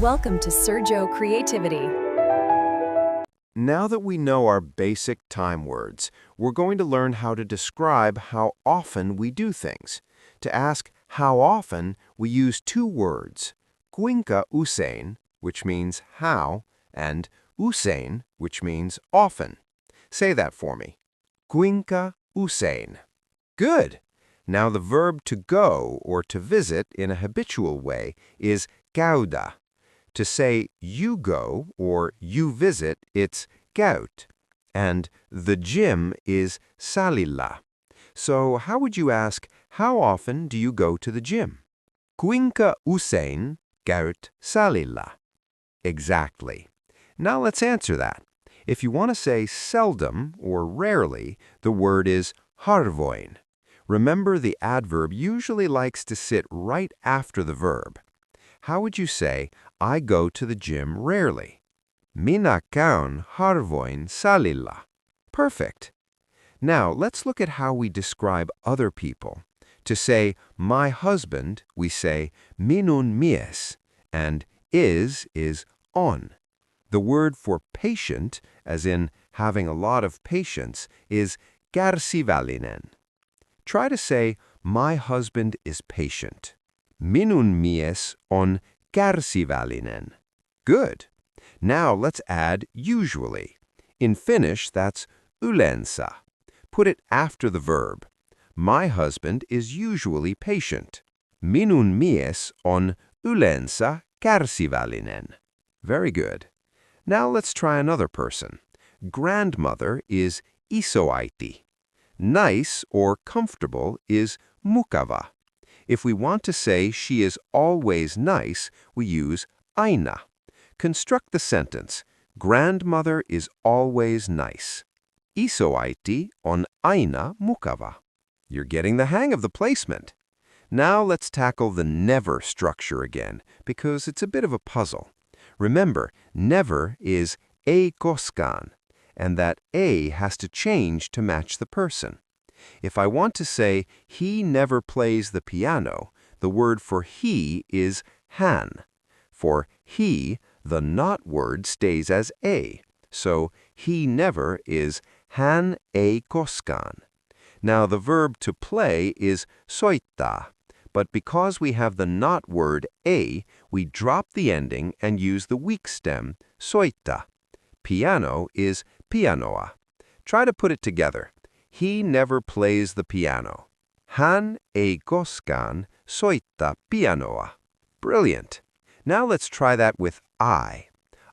Welcome to Sergio Creativity. Now that we know our basic time words, we're going to learn how to describe how often we do things. To ask how often, we use two words, Kuinka usein, which means how, and usein, which means often. Say that for me. Kuinka usein. Good! Now the verb to go or to visit in a habitual way is käydä. To say you go or you visit, it's käyt. And the gym is salilla. So how would you ask, how often do you go to the gym? Kuinka usein käyt salilla? Exactly. Now let's answer that. If you want to say seldom or rarely, the word is harvoin. Remember, the adverb usually likes to sit right after the verb. How would you say, I go to the gym rarely? Minä käyn harvoin salilla. Perfect. Now, let's look at how we describe other people. To say, my husband, we say, minun mies, and is on. The word for patient, as in having a lot of patience, is kärsivällinen. Try to say, my husband is patient. Minun mies on kärsivällinen. Good. Now let's add usually. In Finnish, that's Yleensä. Put it after the verb. My husband is usually patient. Minun mies on yleensä kärsivällinen. Very good. Now let's try another person. Grandmother is isoäiti. Nice or comfortable is mukava. If we want to say she is always nice, we use aina. Construct the sentence. Grandmother is always nice. Isoäiti on aina mukava. You're getting the hang of the placement. Now let's tackle the never structure again, because it's a bit of a puzzle. Remember, never is ei koskaan, and that a has to change to match the person. If I want to say, he never plays the piano, the word for he is hän. For he, the not word stays as a, so he never is hän ei koskaan. Now the verb to play is soittaa, but because we have the not word a, we drop the ending and use the weak stem, soita. Piano is pianoa. Try to put it together. He never plays the piano. Hän ei koskaan soita pianoa. Brilliant. Now let's try that with I.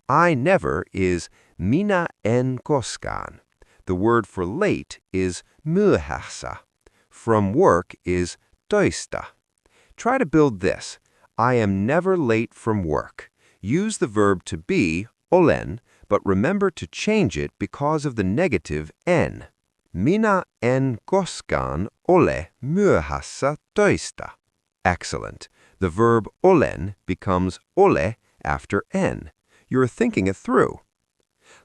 I never is minä en koskaan. The word for late is myöhässä. From work is töistä. Try to build this. I am never late from work. Use the verb to be, olen, but remember to change it because of the negative en. Minä en koskaan ole myöhässä töistä. Excellent. The verb olen becomes ole after en. You're thinking it through.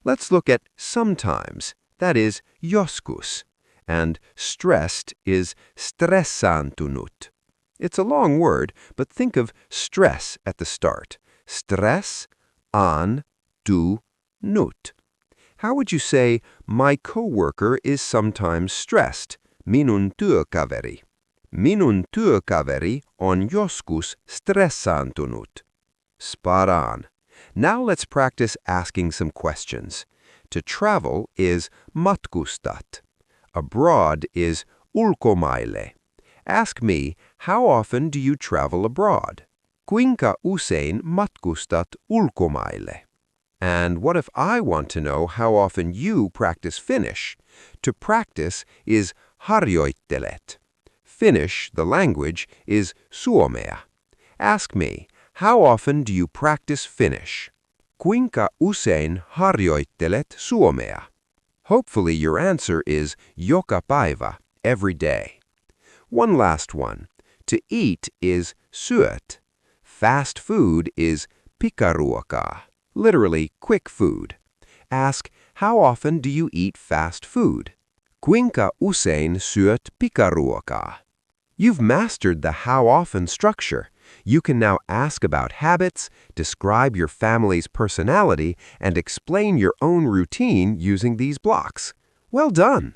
Let's look at sometimes. That is joskus. And stressed is stressaantunut. It's a long word, but think of stress at the start. Stress, an, du, nut. How would you say, my coworker is sometimes stressed? Minun työkaveri. Minun työkaveri on joskus stressaantunut. Spot on. Now let's practice asking some questions. To travel is matkustat. Abroad is ulkomaille. Ask me, how often do you travel abroad? Kuinka usein matkustat ulkomaille? And what if I want to know how often you practice Finnish? To practice is harjoittelet. Finnish, the language, is suomea. Ask me, how often do you practice Finnish? Kuinka usein harjoittelet suomea? Hopefully your answer is joka päivä, every day. One last one. To eat is syöt. Fast food is pikaruokaa, literally quick food. Ask, how often do you eat fast food? Kuinka usein syöt pikaruokaa? You've mastered the how often structure. You can now ask about habits, describe your family's personality, and explain your own routine using these blocks. Well done!